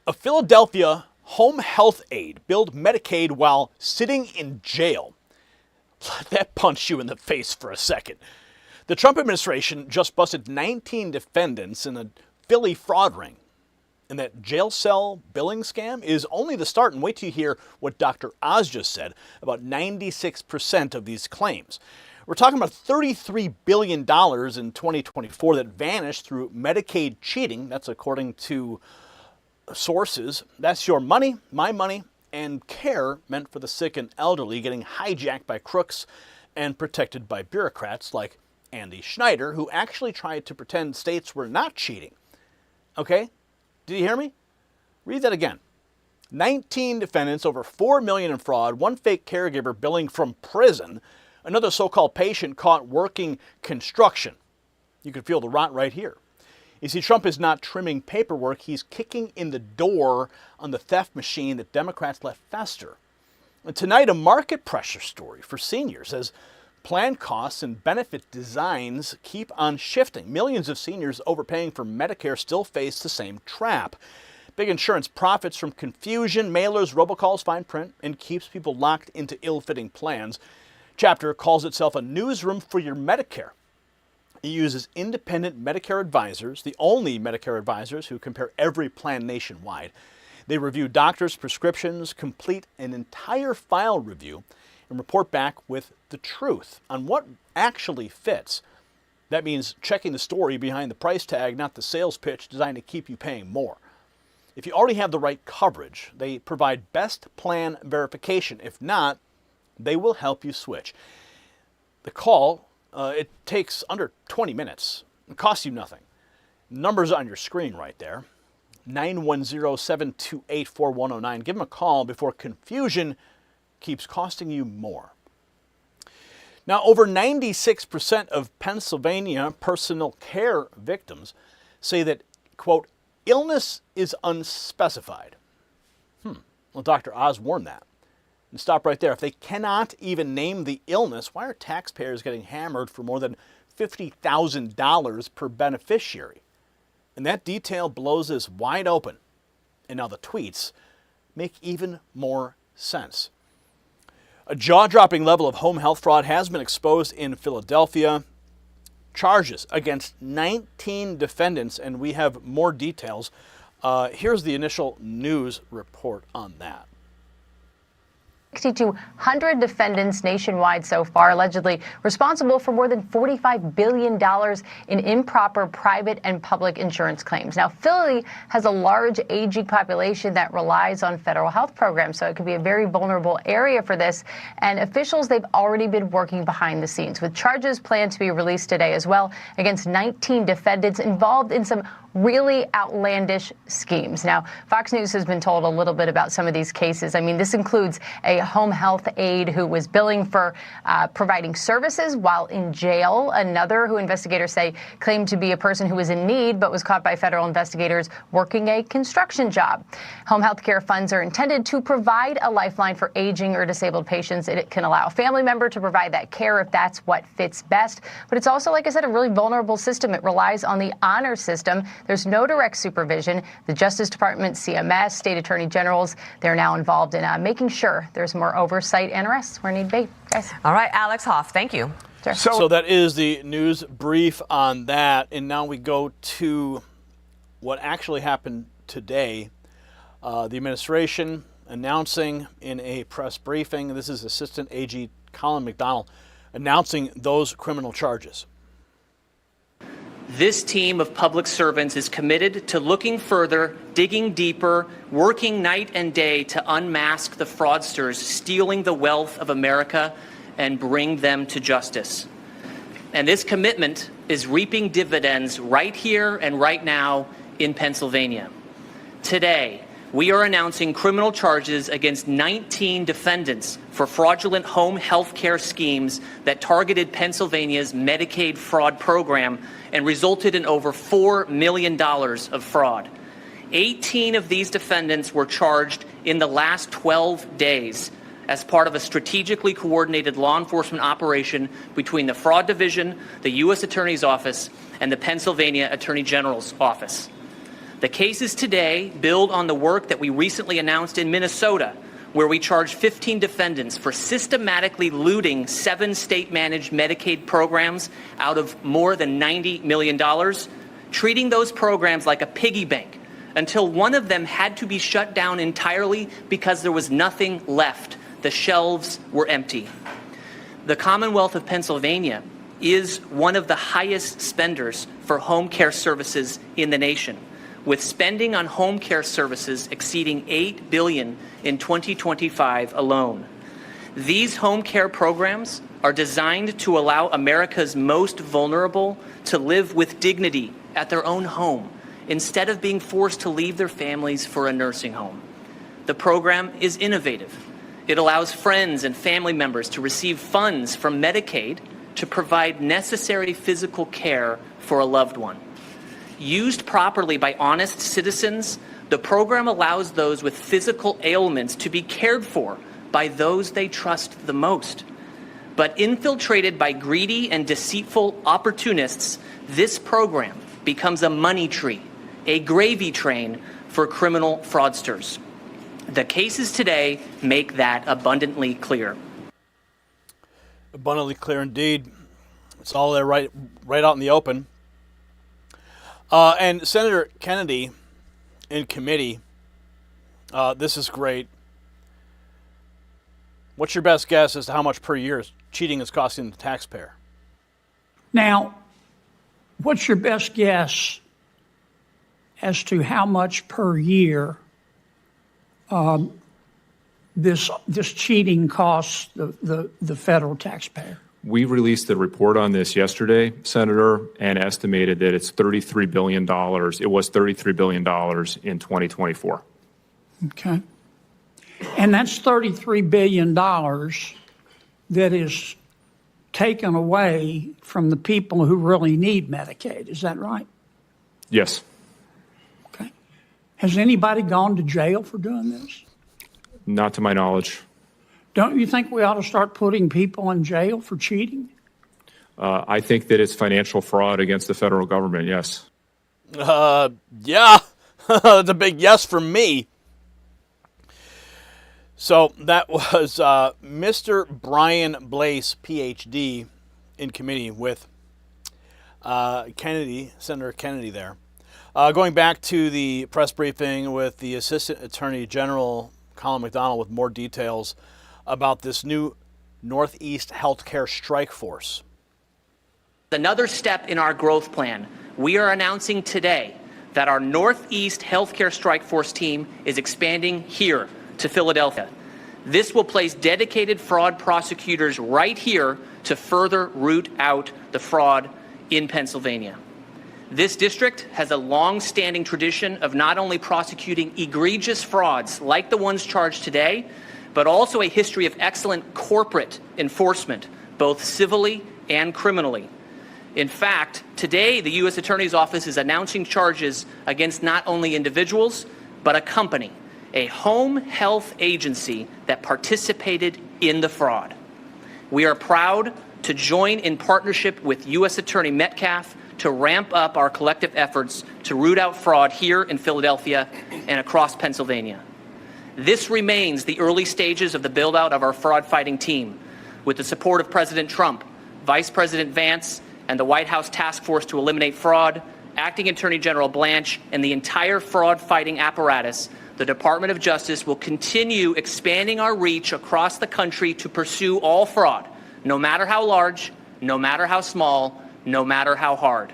A Philadelphia home health aide billed Medicaid while sitting in jail. Let that punch you in the face for a second. The Trump administration just busted 19 defendants in a Philly fraud ring. And that jail cell billing scam is only the start, and wait till you hear what Dr. Oz just said about 96% of these claims. We're talking about $33 billion in 2024 that vanished through Medicaid cheating. That's according to sources. That's your money, my money, and care meant for the sick and elderly getting hijacked by crooks and protected by bureaucrats like Andy Schneider, who actually tried to pretend states were not cheating. Okay? Did you hear me? Read that again. 19 defendants, over $4 million in fraud, one fake caregiver billing from prison, another so-called patient caught working construction. You can feel the rot right here. You see, Trump is not trimming paperwork. He's kicking in the door on the theft machine that Democrats let fester. And tonight, a market pressure story for seniors as plan costs and benefit designs keep on shifting. Millions of seniors overpaying for Medicare still face the same trap. Big insurance profits from confusion, mailers, robocalls, fine print, and keeps people locked into ill-fitting plans. Chapter calls itself a newsroom for your Medicare. It uses independent Medicare advisors, the only Medicare advisors who compare every plan nationwide. They review doctors' prescriptions, complete an entire file review, and report back with the truth on what actually fits. That means checking the story behind the price tag, not the sales pitch designed to keep you paying more. If you already have the right coverage, they provide best plan verification. If not, they will help you switch. The call, it takes under 20 minutes. It costs you nothing. Numbers on your screen right there. 910-728-4109. Give them a call before confusion keeps costing you more. Now, over 96% of Pennsylvania personal care victims say that, quote, illness is unspecified. Well, Dr. Oz warned that. And stop right there. If they cannot even name the illness, why are taxpayers getting hammered for more than $50,000 per beneficiary? And that detail blows this wide open. And now the tweets make even more sense. A jaw-dropping level of home health fraud has been exposed in Philadelphia. Charges against 19 defendants, and we have more details. Here's the initial news report on that. 6,200 defendants nationwide so far, allegedly responsible for more than $45 billion in improper private and public insurance claims. Now, Philly has a large aging population that relies on federal health programs, so it could be a very vulnerable area for this. And officials, they've already been working behind the scenes with charges planned to be released today as well against 19 defendants involved in some really outlandish schemes. Now, Fox News has been told a little bit about some of these cases. I mean, this includes a home health aide who was billing for providing services while in jail. Another who investigators say claimed to be a person who was in need but was caught by federal investigators working a construction job. Home health care funds are intended to provide a lifeline for aging or disabled patients. It can allow a family member to provide that care if that's what fits best. But it's also, like I said, a really vulnerable system. It relies on the honor system. There's no direct supervision. The Justice Department, CMS, state attorney generals, they're now involved in making sure there's more oversight and arrests where need be. Guys. All right, Alex Hoff, thank you. Sure. So that is the news brief on that. And now we go to what actually happened today. The administration announcing in a press briefing, this is Assistant AG Colin McDonald, announcing those criminal charges. This team of public servants is committed to looking further, digging deeper, working night and day to unmask the fraudsters stealing the wealth of America and bring them to justice. And this commitment is reaping dividends right here and right now in Pennsylvania. Today, we are announcing criminal charges against 19 defendants for fraudulent home health care schemes that targeted Pennsylvania's Medicaid fraud program and resulted in over $4 million of fraud. 18 of these defendants were charged in the last 12 days as part of a strategically coordinated law enforcement operation between the Fraud Division, the U.S. Attorney's Office, and the Pennsylvania Attorney General's Office. The cases today build on the work that we recently announced in Minnesota, where we charged 15 defendants for systematically looting 7 state-managed Medicaid programs out of more than $90 million, treating those programs like a piggy bank until one of them had to be shut down entirely because there was nothing left. The shelves were empty. The Commonwealth of Pennsylvania is one of the highest spenders for home care services in the nation, with spending on home care services exceeding $8 billion in 2025 alone. These home care programs are designed to allow America's most vulnerable to live with dignity at their own home instead of being forced to leave their families for a nursing home. The program is innovative. It allows friends and family members to receive funds from Medicaid to provide necessary physical care for a loved one. Used properly by honest citizens, the program allows those with physical ailments to be cared for by those they trust the most. But infiltrated by greedy and deceitful opportunists, this program becomes a money tree, a gravy train for criminal fraudsters. The cases today make that abundantly clear. Abundantly clear indeed. It's all there right out in the open. And Senator Kennedy in committee, this is great. What's your best guess as to how much per year cheating is costing the taxpayer? Now, what's your best guess as to how much per year this cheating costs the federal taxpayer? We released the report on this yesterday, Senator, and estimated that it's $33 billion. It was $33 billion in 2024. Okay. And that's $33 billion that is taken away from the people who really need Medicaid. Is that right? Yes. Okay. Has anybody gone to jail for doing this? Not to my knowledge. Don't you think we ought to start putting people in jail for cheating? I think that it's financial fraud against the federal government, yes. Yeah, that's a big yes from me. So that was Mr. Brian Blaise, Ph.D., in committee with Kennedy, Senator Kennedy there. Going back to the press briefing with the Assistant Attorney General, Colin McDonald, with more details about this new Northeast Healthcare Strike Force. Another step in our growth plan, we are announcing today that our Northeast Healthcare Strike Force team is expanding here to Philadelphia. This will place dedicated fraud prosecutors right here to further root out the fraud in Pennsylvania. This district has a long-standing tradition of not only prosecuting egregious frauds like the ones charged today, but also a history of excellent corporate enforcement, both civilly and criminally. In fact, today the U.S. Attorney's Office is announcing charges against not only individuals, but a company, a home health agency that participated in the fraud. We are proud to join in partnership with U.S. Attorney Metcalf to ramp up our collective efforts to root out fraud here in Philadelphia and across Pennsylvania. This remains the early stages of the build-out of our fraud-fighting team, with the support of President Trump, Vice President Vance, and the White House Task Force to Eliminate Fraud, Acting Attorney General Blanche, and the entire fraud-fighting apparatus. The Department of Justice will continue expanding our reach across the country to pursue all fraud, no matter how large, no matter how small, no matter how hard.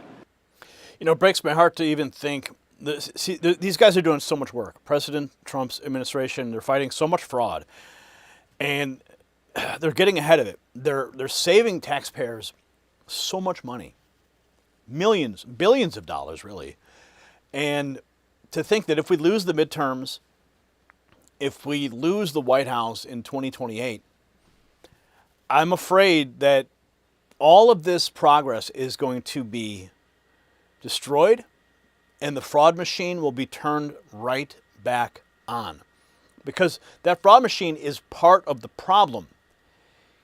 You know, it breaks my heart to even think, these guys are doing so much work. President Trump's administration, they're fighting so much fraud, and they're getting ahead of it. They're saving taxpayers so much money, millions, billions of dollars, really. And to think that if we lose the midterms, if we lose the White House in 2028, I'm afraid that all of this progress is going to be destroyed, and the fraud machine will be turned right back on. Because that fraud machine is part of the problem.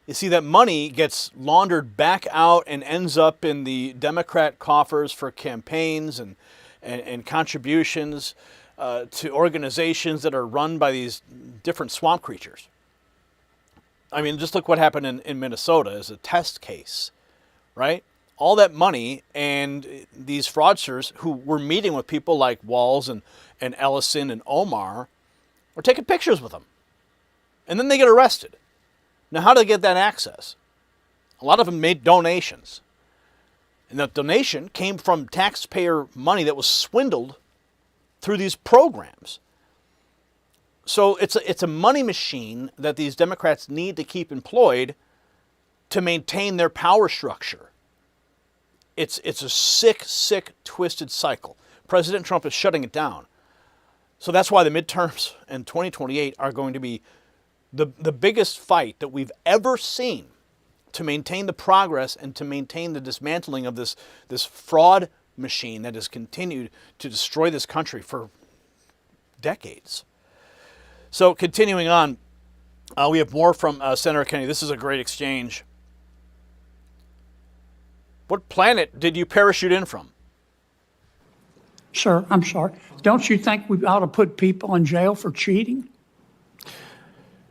You see, that money gets laundered back out and ends up in the Democrat coffers for campaigns and contributions to organizations that are run by these different swamp creatures. I mean, just look what happened in Minnesota as a test case, right? All that money, and these fraudsters who were meeting with people like Walz and Ellison and Omar were taking pictures with them. And then they get arrested. Now, how do they get that access? A lot of them made donations. And that donation came from taxpayer money that was swindled through these programs. So it's a money machine that these Democrats need to keep employed to maintain their power structure. It's a sick, twisted cycle. President Trump is shutting it down. So that's why the midterms in 2028 are going to be the biggest fight that we've ever seen to maintain the progress and to maintain the dismantling of this fraud machine that has continued to destroy this country for decades. So continuing on, we have more from Senator Kennedy. This is a great exchange. What planet did you parachute in from? Sir, I'm sorry. Don't you think we ought to put people in jail for cheating?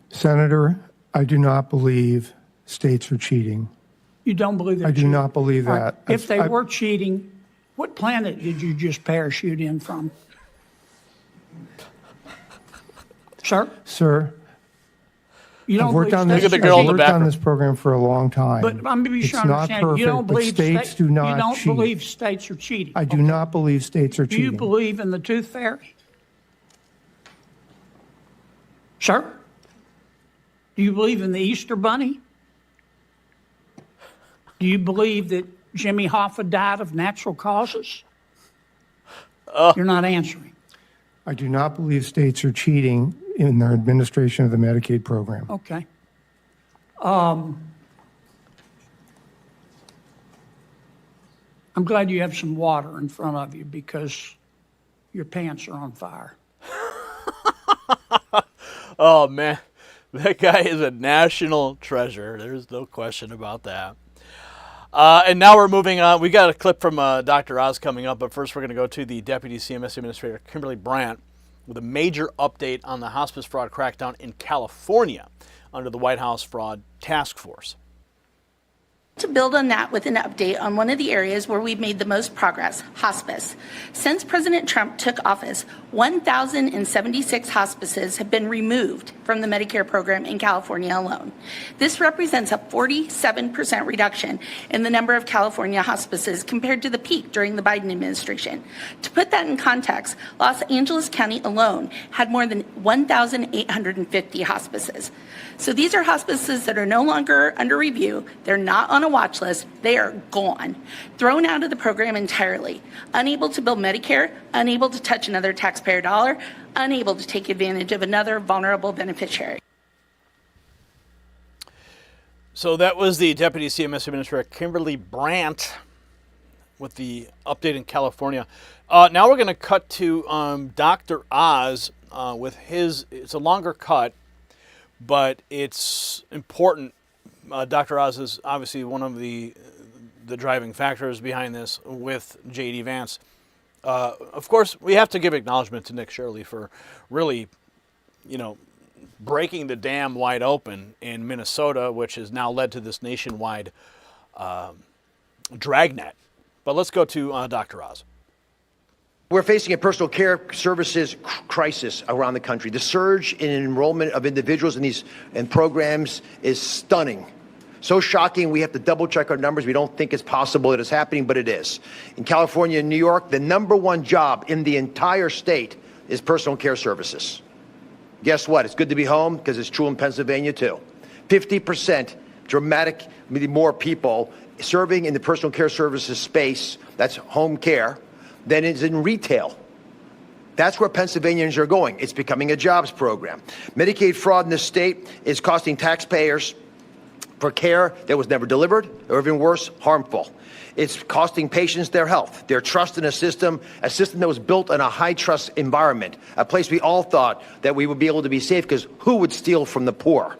Senator, I do not believe states are cheating. You don't believe they're I do cheating? not believe All that. right. If they were cheating, what planet did you just parachute in from? Sir? Sir, You don't I've worked believe on states this. are I've cheating? worked on this program for a long time. But I'm be it's sure to not understand, perfect, you don't but believe states do not you don't cheat. believe states are cheating. I do not believe states are Do cheating. you believe in the tooth fairy? Sir? Do you believe in the Easter Bunny? Do you believe that Jimmy Hoffa died of natural causes? You're not answering. I do not believe states are cheating in their administration of the Medicaid program. Okay. I'm glad you have some water in front of you because your pants are on fire. Oh, man. That guy is a national treasure. There's no question about that. And now we're moving on. We got a clip from Dr. Oz coming up, but first we're going to go to the Deputy CMS Administrator, Kimberly Brandt, with a major update on the hospice fraud crackdown in California under the White House Fraud Task Force. To build on that with an update on one of the areas where we've made the most progress, hospice. Since President Trump took office, 1,076 hospices have been removed from the Medicare program in California alone. This represents a 47% reduction in the number of California hospices compared to the peak during the Biden administration. To put that in context, Los Angeles County alone had more than 1,850 hospices. So these are hospices that are no longer under review. They're not on a a watch list, they are gone, thrown out of the program entirely, unable to build Medicare, unable to touch another taxpayer dollar, unable to take advantage of another vulnerable beneficiary. So that was the Deputy CMS Administrator Kimberly Brandt with the update in California. Now we're going to cut to Dr. Oz with his, it's a longer cut, but it's important. Dr. Oz is obviously one of the driving factors behind this with J.D. Vance. Of course, we have to give acknowledgement to Nick Shirley for really, breaking the dam wide open in Minnesota, which has now led to this nationwide dragnet. But let's go to Dr. Oz. We're facing a personal care services crisis around the country. The surge in enrollment of individuals in these programs is stunning. So shocking, we have to double check our numbers. We don't think it's possible that it's happening, but it is. In California and New York, the number1 job in the entire state is personal care services. Guess what? It's good to be home, because it's true in Pennsylvania too. 50% dramatically more people serving in the personal care services space, that's home care, than is in retail. That's where Pennsylvanians are going. It's becoming a jobs program. Medicaid fraud in this state is costing taxpayers for care that was never delivered, or even worse, harmful. It's costing patients their health, their trust in a system that was built in a high-trust environment, a place we all thought that we would be able to be safe, because who would steal from the poor?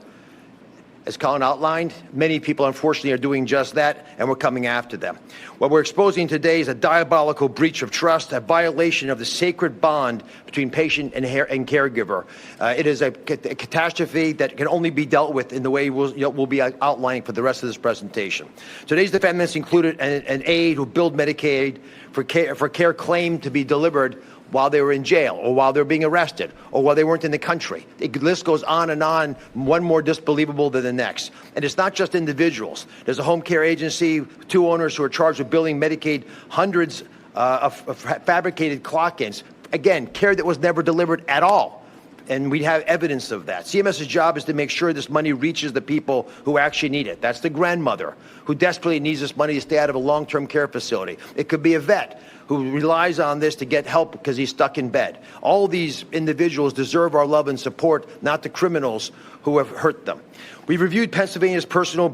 As Colin outlined, many people, unfortunately, are doing just that, and we're coming after them. What we're exposing today is a diabolical breach of trust, a violation of the sacred bond between patient and caregiver. It is a catastrophe that can only be dealt with in the way we'll be outlining for the rest of this presentation. Today's defendants included an aide who billed Medicaid for care claimed to be delivered while they were in jail, or while they were being arrested, or while they weren't in the country. The list goes on and on, one more disbelievable than the next. And it's not just individuals. There's a home care agency, 2 owners who are charged with billing Medicaid hundreds of fabricated clock-ins. Again, care that was never delivered at all. And we have evidence of that. CMS's job is to make sure this money reaches the people who actually need it. That's the grandmother who desperately needs this money to stay out of a long-term care facility. It could be a vet who relies on this to get help because he's stuck in bed. All these individuals deserve our love and support, not the criminals who have hurt them. We've reviewed Pennsylvania's personal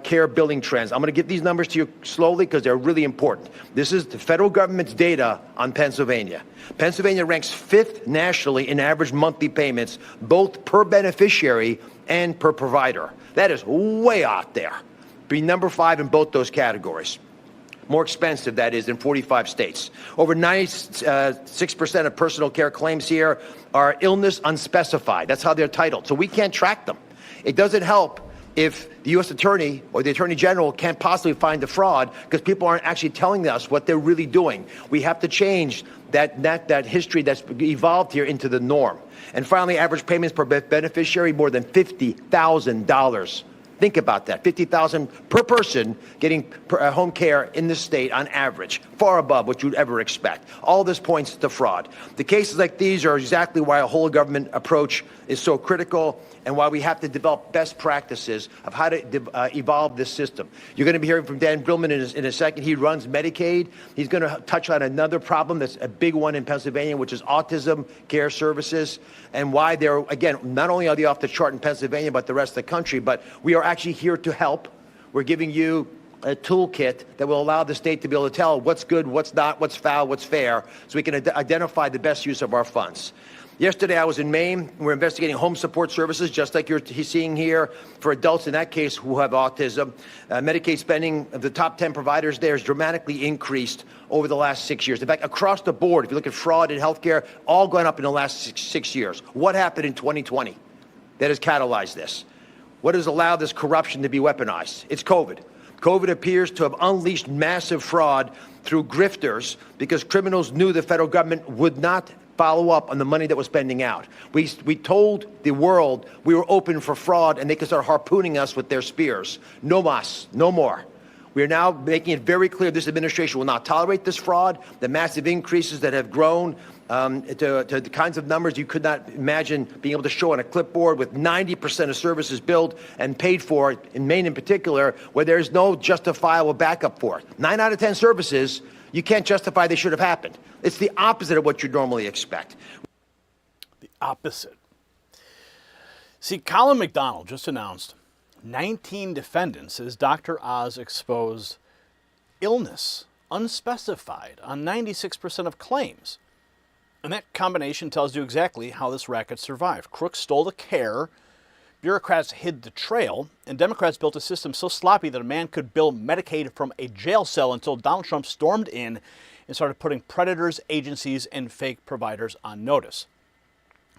care billing trends. I'm going to give these numbers to you slowly because they're really important. This is the federal government's data on Pennsylvania. Pennsylvania ranks 5th nationally in average monthly payments, both per beneficiary and per provider. That is way out there. Being number 5 in both those categories. More expensive, that is, in 45 states. Over 96% of personal care claims here are illness unspecified. That's how they're titled. So we can't track them. It doesn't help if the U.S. Attorney or the Attorney General can't possibly find the fraud because people aren't actually telling us what they're really doing. We have to change that history that's evolved here into the norm. And finally, average payments per beneficiary, more than $50,000. Think about that, $50,000 per person getting home care in this state on average, far above what you'd ever expect. All this points to fraud. The cases like these are exactly why a whole government approach is so critical and why we have to develop best practices of how to evolve this system. You're going to be hearing from Dan Brillman in a second. He runs Medicaid. He's going to touch on another problem that's a big one in Pennsylvania, which is autism care services, and why they're, again, not only are they off the chart in Pennsylvania, but the rest of the country, but we are actually here to help. We're giving you a toolkit that will allow the state to be able to tell what's good, what's not, what's foul, what's fair, so we can identify the best use of our funds. Yesterday, I was in Maine. We're investigating home support services, just like you're seeing here, for adults in that case who have autism. Medicaid spending of the top 10 providers there has dramatically increased over the last 6 years. In fact, across the board, if you look at fraud in healthcare, all gone up in the last six years. What happened in 2020 that has catalyzed this? What has allowed this corruption to be weaponized? It's COVID. COVID appears to have unleashed massive fraud through grifters because criminals knew the federal government would not follow up on the money that was spending out. We told the world we were open for fraud and they could start harpooning us with their spears. No mas, no more. We are now making it very clear this administration will not tolerate this fraud. The massive increases that have grown to the kinds of numbers you could not imagine being able to show on a clipboard, with 90% of services billed and paid for, in Maine in particular, where there's no justifiable backup for it. 9 out of 10 services, you can't justify they should have happened. It's the opposite of what you'd normally expect. The opposite. See, Colin McDonald just announced 19 defendants as Dr. Oz exposed illness unspecified on 96% of claims. And that combination tells you exactly how this racket survived. Crooks stole the care, bureaucrats hid the trail, and Democrats built a system so sloppy that a man could bill Medicaid from a jail cell until Donald Trump stormed in and started putting predators, agencies, and fake providers on notice.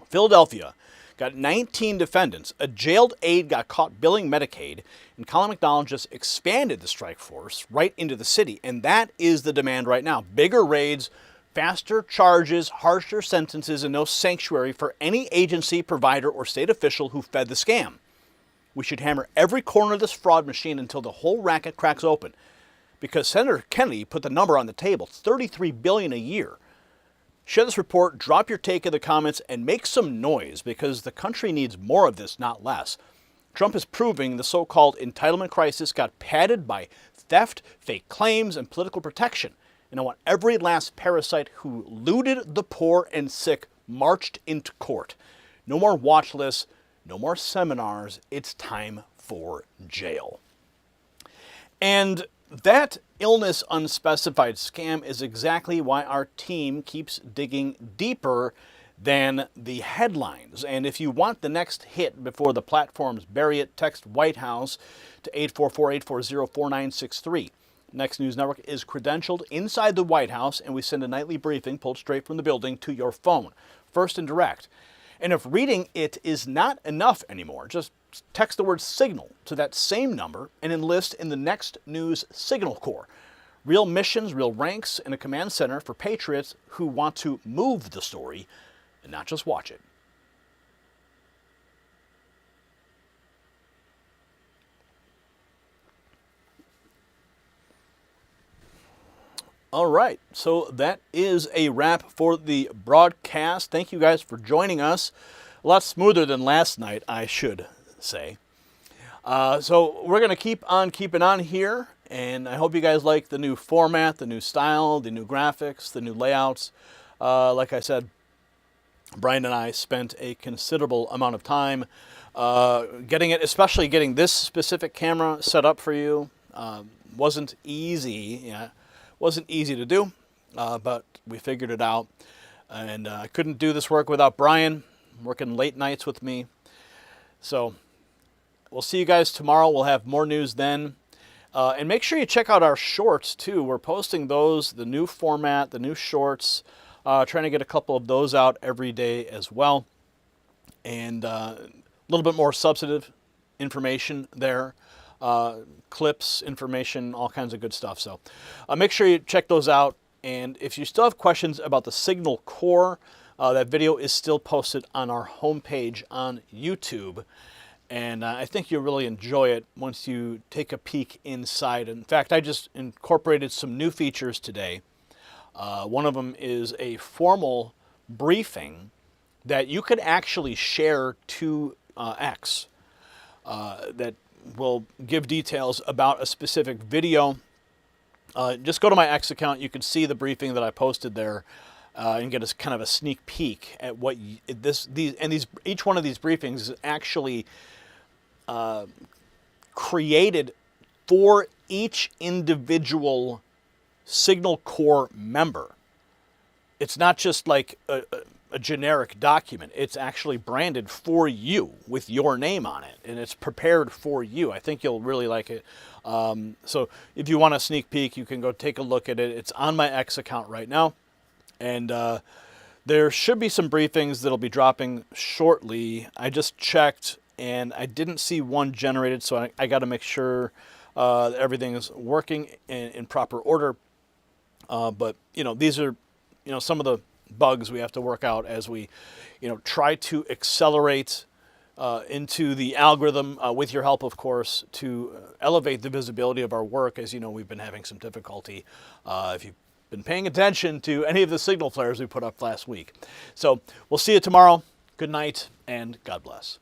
Philadelphia got 19 defendants. A jailed aide got caught billing Medicaid, and Colin McDonald just expanded the strike force right into the city. And that is the demand right now. Bigger raids, faster charges, harsher sentences, and no sanctuary for any agency, provider, or state official who fed the scam. We should hammer every corner of this fraud machine until the whole racket cracks open. Because Senator Kennedy put the number on the table, $33 billion a year. Share this report, drop your take in the comments, and make some noise, because the country needs more of this, not less. Trump is proving the so-called entitlement crisis got padded by theft, fake claims, and political protection. And I want every last parasite who looted the poor and sick marched into court. No more watch lists, no more seminars. It's time for jail. And that illness unspecified scam is exactly why our team keeps digging deeper than the headlines. And if you want the next hit before the platforms bury it, text White House to 844-840-4963. Next News Network is credentialed inside the White House, and we send a nightly briefing pulled straight from the building to your phone, first and direct. And if reading it is not enough anymore, just text the word signal to that same number and enlist in the Next News Signal Corps. Real missions, real ranks, and a command center for patriots who want to move the story and not just watch it. All right, so that is a wrap for the broadcast. Thank you guys for joining us. A lot smoother than last night, I should say. So we're going to keep on keeping on here, and I hope you guys like the new format, the new style, the new graphics, the new layouts. Like I said, Brian and I spent a considerable amount of time getting it, especially getting this specific camera set up for you. Wasn't easy. Yeah. Wasn't easy to do, but we figured it out. And I couldn't do this work without Brian working late nights with me. So we'll see you guys tomorrow. We'll have more news then. And make sure you check out our shorts too. We're posting those, the new format, the new shorts, trying to get a couple of those out every day as well. And a little bit more substantive information there. Clips, information, all kinds of good stuff. So make sure you check those out. And if you still have questions about the Signal Corps, that video is still posted on our homepage on YouTube. And I think you'll really enjoy it once you take a peek inside. In fact, I just incorporated some new features today. One of them is a formal briefing that you could actually share to X that will give details about a specific video. Just go to my X account. You can see the briefing that I posted there and get a kind of a sneak peek at what each one of these briefings is actually created for each individual Signal Corps member. It's not just like a generic document. It's actually branded for you with your name on it, and it's prepared for you. I think you'll really like it. So if you want a sneak peek, you can go take a look at it. It's on my X account right now, and there should be some briefings that'll be dropping shortly. I just checked, and I didn't see one generated, so I got to make sure that everything is working in proper order. But these are some of the bugs we have to work out as we try to accelerate into the algorithm with your help, of course, to elevate the visibility of our work. As you know, we've been having some difficulty. If you've been paying attention to any of the signal flares we put up last week. So we'll see you tomorrow. Good night and God bless.